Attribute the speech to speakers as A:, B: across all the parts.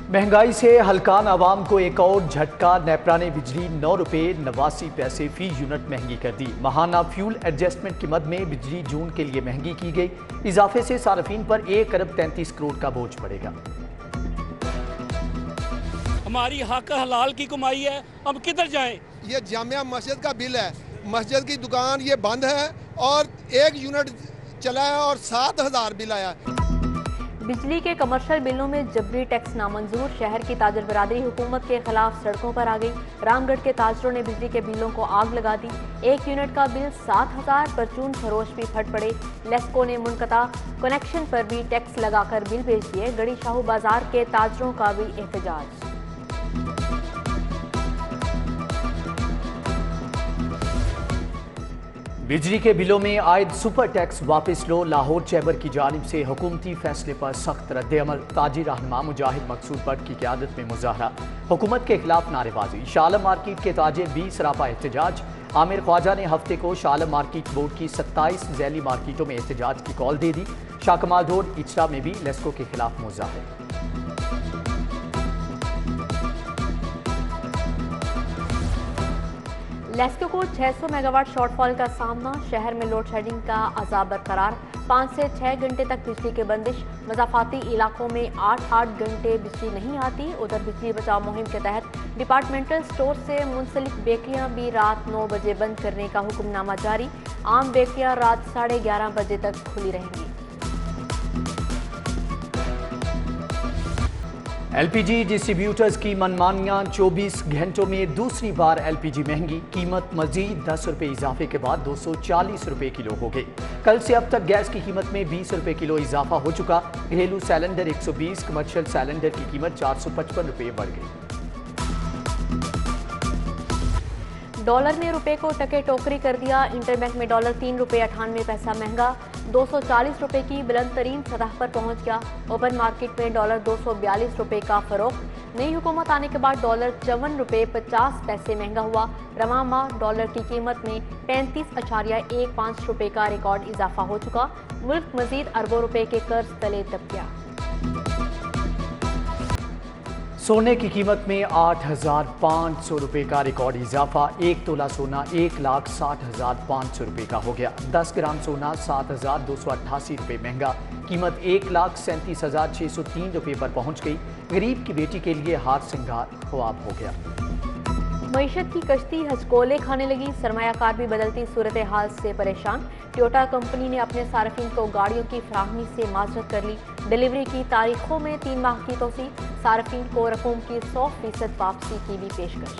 A: महंगाई से हलकान आवाम को एक और झटका। नेपरा ने बिजली 9 रुपये 89 पैसे फी यूनिट महंगी कर दी। माहाना फ्यूल एडजस्टमेंट की मद में बिजली जून के लिए महंगी की गई। इजाफे से सार्फिन पर 1 अरब 33 करोड़ का बोझ पड़ेगा।
B: हमारी हक हलाल की कमाई है, हम किधर जाएं?
C: ये जामिया मस्जिद का बिल है, मस्जिद की दुकान ये बंद है और 1 यूनिट चला है और 7,000 बिल आया।
D: बिजली के कमर्शियल बिलों में जबरी टैक्स नामंजूर। शहर की ताजर बरादरी हुकूमत के खिलाफ सड़कों पर आ गई। रामगढ़ के ताजरों ने बिजली के बिलों को आग लगा दी। 1 यूनिट का बिल 7,000, परचून फरोश भी फट पड़े। लेस्को ने मुनक़ता कनेक्शन पर भी टैक्स लगाकर बिल भेज दिए। गड़ी शाहू बाजार के ताजरों का भी एहतजाज।
A: बिजली के बिलों में आयद सुपर टैक्स वापस लो। लाहौर चैम्बर की जानिब से हुकूमती फैसले पर सख्त रद्द-ए-अमल। ताजी रहनुमा मुजाहिद मकसूद भट्ट की क़यादत में मुजाहरा। हुकूमत के खिलाफ नारेबाजी। शालम मार्केट के ताजिर भी सरापा एहतजाज। आमिर ख्वाजा ने हफ्ते को शालम मार्केट बोर्ड की 27 झैली मार्केटों में एहतजाज की कॉल दे दी। शाहकमाल रोड इचरा में भी लेस्को के खिलाफ मुजाहरे।
D: लेस्को को 600 मेगावाट शॉर्टफॉल का सामना। शहर में लोड शेडिंग का अजाब बरकरार। 5 से 6 घंटे तक बिजली की बंदिश। मज़ाफ़ाती इलाकों में 8 घंटे बिजली नहीं आती। उधर बिजली बचाओ मुहिम के तहत डिपार्टमेंटल स्टोर से मुंसलिक बेकरियां भी रात 9 बजे बंद करने का हुक्मनामा जारी। आम बेकरियां रात 11:30 बजे तक खुली रहेंगी।
A: एलपीजी डिस्ट्रीब्यूटर्स की मनमानियां। 24 घंटों में दूसरी बार एलपीजी महंगी। कीमत मजीद 10 रुपये इजाफे के बाद 240 रुपये किलो हो गई। कल से अब तक गैस की कीमत में 20 रुपये किलो इजाफा हो चुका। घरेलू सिलेंडर 120, कमर्शियल सिलेंडर की कीमत 455 रुपये बढ़ गई।
D: डॉलर ने रुपए को टके टोकरी कर दिया। इंटरबैंक में डॉलर 3 रुपये 98 पैसा महंगा 240 रुपए की बुलंद तरीन सतह पर पहुंच गया। ओपन मार्केट में डॉलर 242 रुपए का फरोख्त। नई हुकूमत आने के बाद डॉलर 54 रुपये 50 पैसे महंगा हुआ। रवां माह डॉलर की कीमत में 35.15 रुपए का रिकॉर्ड इजाफा हो चुका। मुल्क मजीद अरबों रुपए के कर्ज तले दब गया।
A: सोने की कीमत में 8,500 रुपये का रिकॉर्ड इजाफा। 1 तोला सोना 1,60,500 रुपये का हो गया। 10 ग्राम सोना 7,288 रुपये महंगा। कीमत 1,37,603 रुपये पर पहुंच गई। गरीब की बेटी के लिए हार सिंगार ख्वाब हो गया।
D: मईशत की कश्ती हचकोले खाने लगी। सरमायाकार भी बदलती सूरत हाल से परेशान। टोयोटा कंपनी ने अपने सार्फिन को गाड़ियों की फराहमी से माजरत कर ली। डिलीवरी की तारीखों में 3 माह की तोसी। सार्फिन को रकूम की 100% वापसी की भी पेशकश।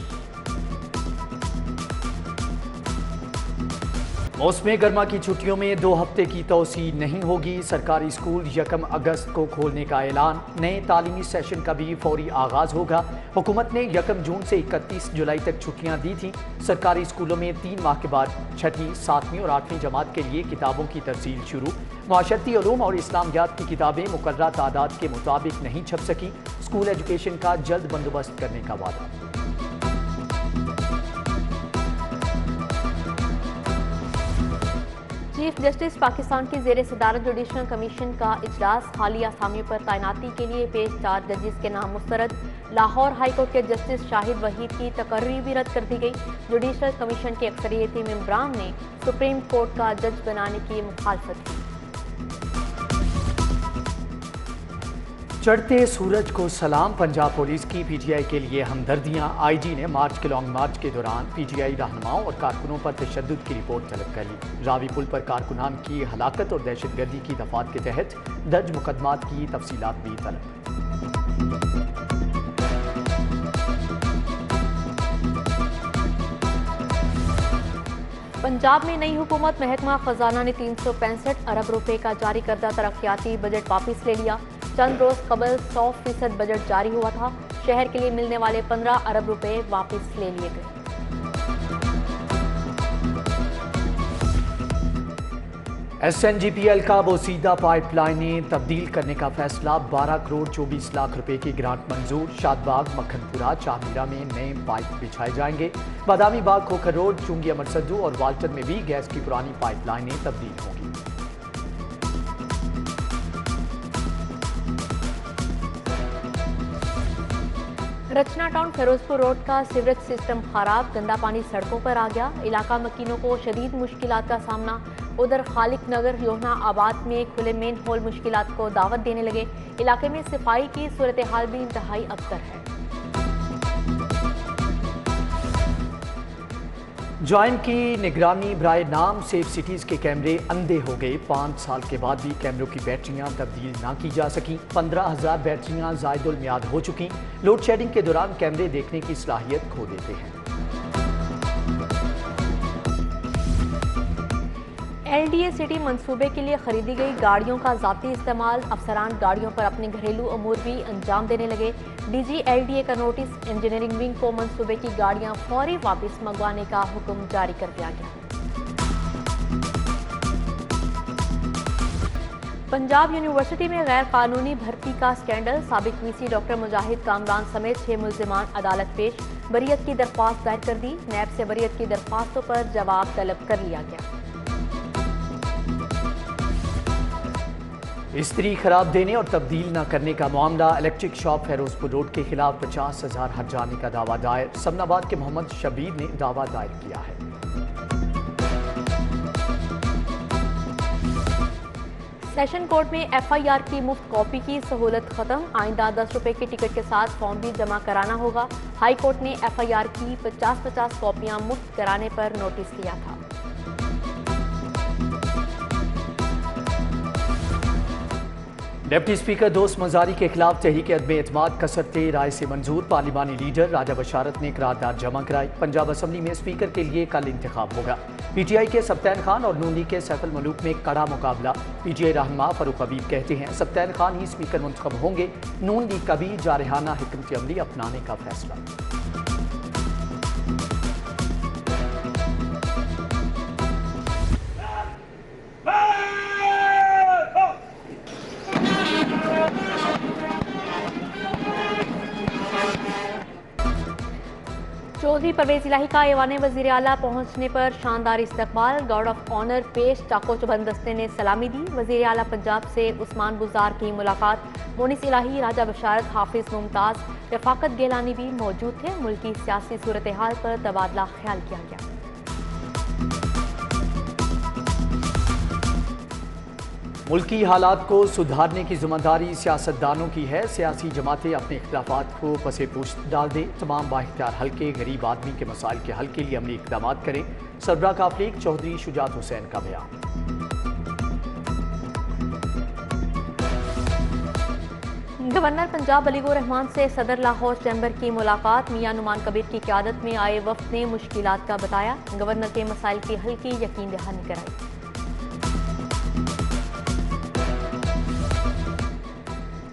A: मौसम गर्मा की छुट्टियों में 2 हफ्ते की तोसी नहीं होगी। सरकारी स्कूल 1 अगस्त को खोलने का ऐलान। नए तालीमी सेशन का भी फौरी आगाज होगा। हुकूमत ने 1 जून से 31 जुलाई तक छुट्टियां दी थी। सरकारी स्कूलों में 3 माह के बाद 6वीं, 7वीं और 8वीं जमात के लिए किताबों की तरसील शुरू। मुआशरती उलूम और इस्लामियात की किताबें मुकर्ररा तादाद के मुताबिक नहीं छप सकी। स्कूल एजुकेशन का जल्द बंदोबस्त करने का वादा।
D: चीफ जस्टिस पाकिस्तान की ज़ेर सदारत जुडिशल कमीशन का इजलास। खाली आसामियों पर तैनाती के लिए पेश 4 जजेस के नाम मुस्तरद। लाहौर हाई कोर्ट के जस्टिस शाहिद वहीद की तकर्री भी रद्द कर दी गई। जुडिशल कमीशन के अक्सरियती मेंबरान ने सुप्रीम कोर्ट का जज बनाने की मुखालफत की।
A: चढ़ते सूरज को सलाम। पंजाब पुलिस की पीटीआई के लिए हमदर्दियां। आईजी ने मार्च के लॉन्ग मार्च के दौरान पीटीआई रहनुमाओं और कारकुनों पर तशद्दुद की रिपोर्ट तलब कर ली। रावी पुल पर कारकुनान की हलाकत और दहशतगर्दी की दफात के तहत दर्ज मुकदमात की तफसीलात भी तलब।
D: पंजाब में नई हुकूमत महकमा खजाना ने 365 अरब रुपए का जारी करदा तरक्याती बजट वापस ले लिया। चंद रोज कबल 100% बजट जारी हुआ था। शहर के लिए मिलने वाले 15 अरब रुपए वापस ले लिए गए।
A: SNGPL का बोसीदा पाइपलाइनें तब्दील करने का फैसला। 12 करोड़ 24 लाख रुपए की ग्रांट मंजूर। शादबाग, मक्खनपुरा, चामीरा में नए पाइप बिछाए जाएंगे। बादामी बाग, खोखर रोड, चुंगी, अमरसद्दू और वाल्टन में भी गैस की पुरानी पाइपलाइनें तब्दील होंगी।
D: रचना टाउन फिरोजपुर रोड का सीवरेज सिस्टम खराब, गंदा पानी सड़कों पर आ गया। इलाका मकीनों को शदीद मुश्किलात का सामना। उधर खालिक नगर योजना आबाद में खुले मेन होल मुश्किलात को दावत देने लगे। इलाके में सफाई की सूरत हाल भी इंतहाई अबतर है।
A: जॉइंट की निगरानी बराए नाम सेफ सिटीज के कैमरे अंधे हो गए। 5 साल के बाद भी कैमरों की बैटरियां तब्दील ना की जा सकी। 15,000 बैटरियां जायदुल मियाद हो चुकी। लोड शेडिंग के दौरान कैमरे देखने की सलाहियत खो देते हैं।
D: LDA सिटी मंसूबे के लिए खरीदी गई गाड़ियों का जाती इस्तेमाल। अफसरान गाड़ियों पर अपने घरेलू अमूर भी अंजाम देने लगे। DG LDA का नोटिस। इंजीनियरिंग विंग को मंसूबे की गाड़ियां फौरी वापस मंगवाने का हुक्म जारी कर दिया गया। पंजाब यूनिवर्सिटी में गैर कानूनी भर्ती का स्कैंडल। साबिक VC डॉक्टर मुजाहिद कामरान समेत 6 मुल्जिमान अदालत पेश। बरियत की दरख्वास्त दायर कर दी। नैब से बरियत की दरख्वास्तों पर जवाब तलब कर लिया गया।
A: इस्त्री खराब देने और तब्दील न करने का मामला। इलेक्ट्रिक शॉप फिरोजपुर रोड के खिलाफ 50,000 हर्जाने का दावा दायर। समनाबाद के मोहम्मद शबीर ने दावा दायर किया है।
D: सेशन कोर्ट में FIR की मुफ्त कॉपी की सहूलत खत्म। आइंदा 10 रुपए के टिकट के साथ फॉर्म भी जमा कराना होगा। हाई कोर्ट ने FIR की 50-50 कॉपियां मुफ्त कराने पर नोटिस दिया था।
A: डिप्टी स्पीकर दोस्त मजारी के खिलाफ तहरीक अदम एतमाद कसरते राय से मंजूर। पार्लिमानी लीडर राजा बशारत ने करारदाद जमा कराई। पंजाब असम्बली में स्पीकर के लिए कल इंतखाब होगा। PTI के सब्तैन खान और नून लीग के सैफुल मलूक में कड़ा मुकाबला। PTI रहनुमा फारूक हबीब कहते हैं सब्तैन खान ही स्पीकर मुंतखब होंगे। नून लीग का भी जारहाना हिकमत अमली अपनाने का फैसला।
D: चौधरी परवेज इलाही का ऐवान वज़ीर आला पहुंचने पर शानदार इस्तकबाल। गार्ड ऑफ ऑनर पेश। चाको चौबंद दस्ते ने सलामी दी। वज़ीर आला पंजाब से उस्मान बुज़ार की मुलाकात। मोनिस इलाही, राजा बशारत, हाफिज मुमताज, रफाकत गेलानी भी मौजूद थे। मुल्की सियासी सूरत हाल पर तबादला ख्याल किया गया।
A: मुल्की हालात को सुधारने की जिम्मेदारी सियासतदानों की है। सियासी जमातें अपने इख्तिलाफात को पसे पुश्त डाल दें। तमाम बाइख्तियार हल्के गरीब आदमी के मसाइल के हल के लिए अमली इक़दाम करें। सरबराह काफलीग चौधरी शुजात हुसैन का बयान।
D: गवर्नर पंजाब अलीगो रहमान से सदर लाहौर चैम्बर की मुलाकात। मियां नुमान कबीर की क़यादत में आए वफ्द ने मुश्किलात का बताया। गवर्नर के मसाइल के हल की यकीन दहानी कराई।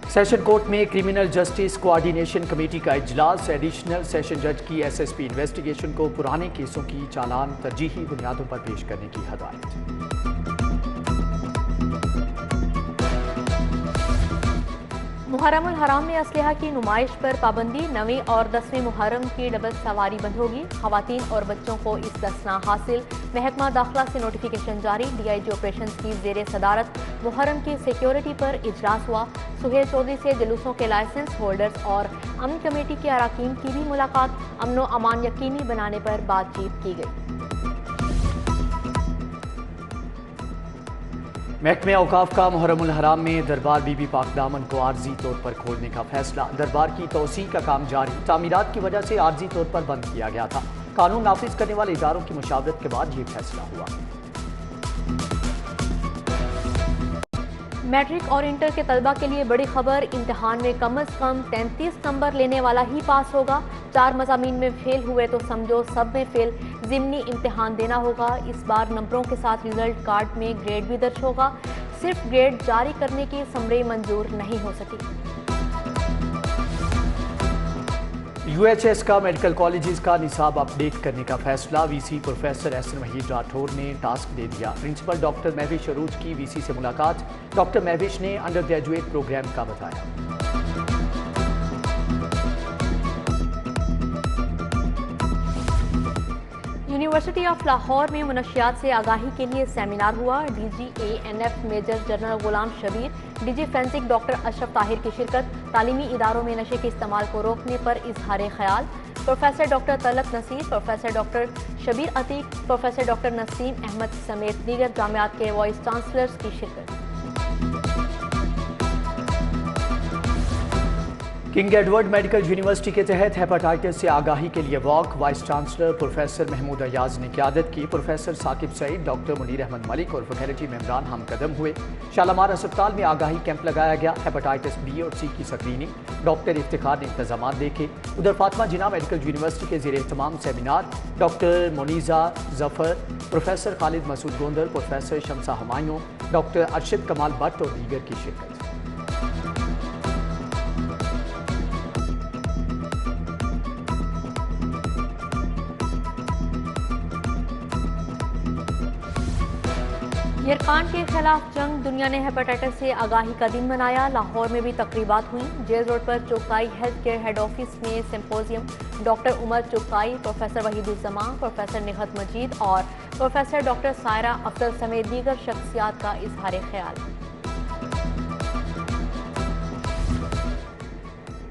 A: सेशन कोर्ट में क्रिमिनल जस्टिस कोऑर्डिनेशन कमेटी का इजलास। एडिशनल सेशन जज की SSP इन्वेस्टिगेशन को पुराने केसों की चालान तरजीही बुनियादों पर पेश करने की हदायत।
D: मुहर्रम उल हराम में असलहा की नुमाइश पर पाबंदी। 9वीं और 10वीं मुहर्रम की डबल सवारी बंद होगी। खवातीन और बच्चों को इस्तिस्ना हासिल। महकमा दाखिला से नोटिफिकेशन जारी। DIG ऑपरेशन की जेर सदारत मुहर्रम की सिक्योरिटी पर इजलास हुआ। सुहेल चौधरी से जुलूसों के लाइसेंस होल्डर्स और अमन कमेटी के अरकान की भी मुलाकात। अमन व अमान यकीनी बनाने पर बातचीत की गई।
A: महकमे औकाफ का मुहर्रम उल हराम में दरबार बीबी पाक दामन को आर्जी तौर पर खोलने का फैसला। दरबार की तोसी का काम जारी। तामीरात की वजह से आर्जी तौर पर बंद किया गया था। कानून नाफिज करने वाले इदारों की मुशावरत के बाद ये फैसला हुआ।
D: मैट्रिक और इंटर के तलबा के लिए बड़ी खबर। इम्तिहान में कम अज कम 33 नंबर लेने वाला ही पास होगा। 4 मज़ामीन में फेल हुए तो समझो सब में फेल। ज़िमनी इम्तिहान देना होगा। इस बार नंबरों के साथ रिजल्ट कार्ड में ग्रेड भी दर्ज होगा। सिर्फ ग्रेड जारी करने की समरी मंजूर नहीं हो सकी।
A: UHS का मेडिकल कॉलेजेस का निसाब अपडेट करने का फैसला। VC प्रोफेसर एहसन वहीद राठौर ने टास्क दे दिया। प्रिंसिपल डॉक्टर महविश अरूज की VC से मुलाकात। डॉक्टर महविश ने अंडर ग्रेजुएट प्रोग्राम का बताया।
D: यूनिवर्सिटी ऑफ लाहौर में मुनशियात से आगाही के लिए सेमिनार हुआ। DGANF मेजर जनरल गुलाम शबीर, DG फेंसिक डॉक्टर अशरफ ताहिर की शिरकत। तालीमी इदारों में नशे के इस्तेमाल को रोकने पर इजहार ख्याल। Professor doctor Talat Naseer, professor doctor Shabbir Atiq, professor doctor Naseem Ahmed समेत दीगर जामियात के वाइस चांसलर्स की शिरकत।
A: किंग एडवर्ड मेडिकल यूनिवर्सिटी के तहत हेपेटाइटिस से आगाही के लिए walk vice chancellor professor Mahmood Ayaz ने क़यादत की। प्रोफेसर साकिब सईद, डॉक्टर मुनीर अहमद मलिक और फैकल्टी मेंबरान हमकदम हुए। शालामार अस्पताल में आगाही कैंप लगाया गया। हेपेटाइटिस बी और सी की स्क्रीनिंग डॉक्टर इफ्तिखार ने इंतजाम देखे। उधर फातिमा जिन्ना मेडिकल यूनिवर्सिटी के ज़ेर एहतमाम seminar, doctor Moniza Zafar, professor Khalid Masood Gondal, professor Shamsa Humayun, doctor Arshad Kamal Butt और दीगर की शिरकत।
D: यरकान के खिलाफ जंग, दुनिया ने हेपेटाइटिस से आगाही का दिन मनाया। लाहौर में भी तकरीबात हुई। जेल रोड पर चुकाई हेल्थ केयर हेड ऑफिस में सिंपोजियम, डॉक्टर उमर चुकाई, प्रोफेसर वहीदुज्जमान, प्रोफेसर निहत मजीद और प्रोफेसर डॉक्टर सायरा अफजल समेत दीगर शख्सियात का इजहार ख्याल।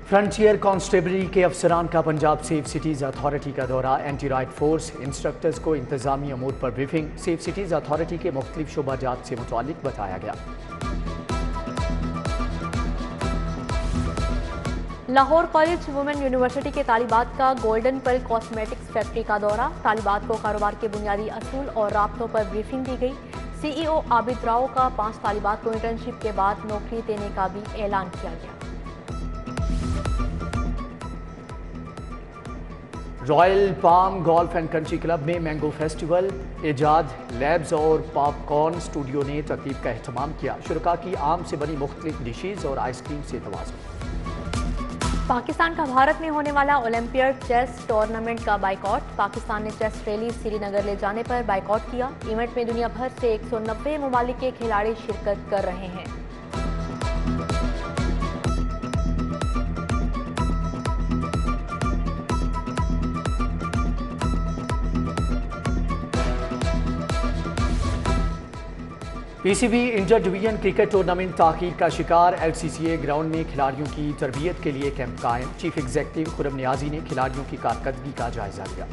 A: फ्रंटियर कांस्टेबलरी के अफसरान का पंजाब सेफ सिटीज़ अथॉरिटी का दौरा। एंटी राइट फोर्स इंस्ट्रक्टर्स को इंतजामी अमूर पर ब्रीफिंग। सेफ सिटीज़ अथॉरिटी के मुख्तलिफ शोबाजात से मुतालिक बताया गया।
D: लाहौर कॉलेज वुमेन यूनिवर्सिटी के तालिबात का गोल्डन पल कॉस्मेटिक्स फैक्ट्री का दौरा। तालिबात को कारोबार के बुनियादी असूल और राब्तों पर ब्रीफिंग दी गई। CEO आबिद राव का 5 तालिबात को इंटर्नशिप के बाद नौकरी देने का भी ऐलान किया गया।
A: Royal palm golf and country club में मैंगो फेस्टिवल, एजाद लैब्स और पॉपकॉर्न स्टूडियो ने तकरीब का एहतमाम किया। शुरका की आम से बनी मुख्तलिफ डिशेज और आइसक्रीम से तवाज़ुन।
D: पाकिस्तान का भारत में होने वाला ओलंपियड चेस टूर्नामेंट का बाइकॉट। पाकिस्तान ने चेस रैली श्रीनगर ले जाने पर बाइकॉट किया। इवेंट में दुनिया भर से 190 ममालिक के खिलाड़ी शिरकत कर रहे हैं।
A: PCB inter division cricket tournament ताख़ीर का शिकार। LCCA ग्राउंड में खिलाड़ियों की तरबियत के लिए कैंप कायम। चीफ एग्जीक्यूटिव खुरम नियाजी ने खिलाड़ियों की कारकर्दगी का जायजा लिया।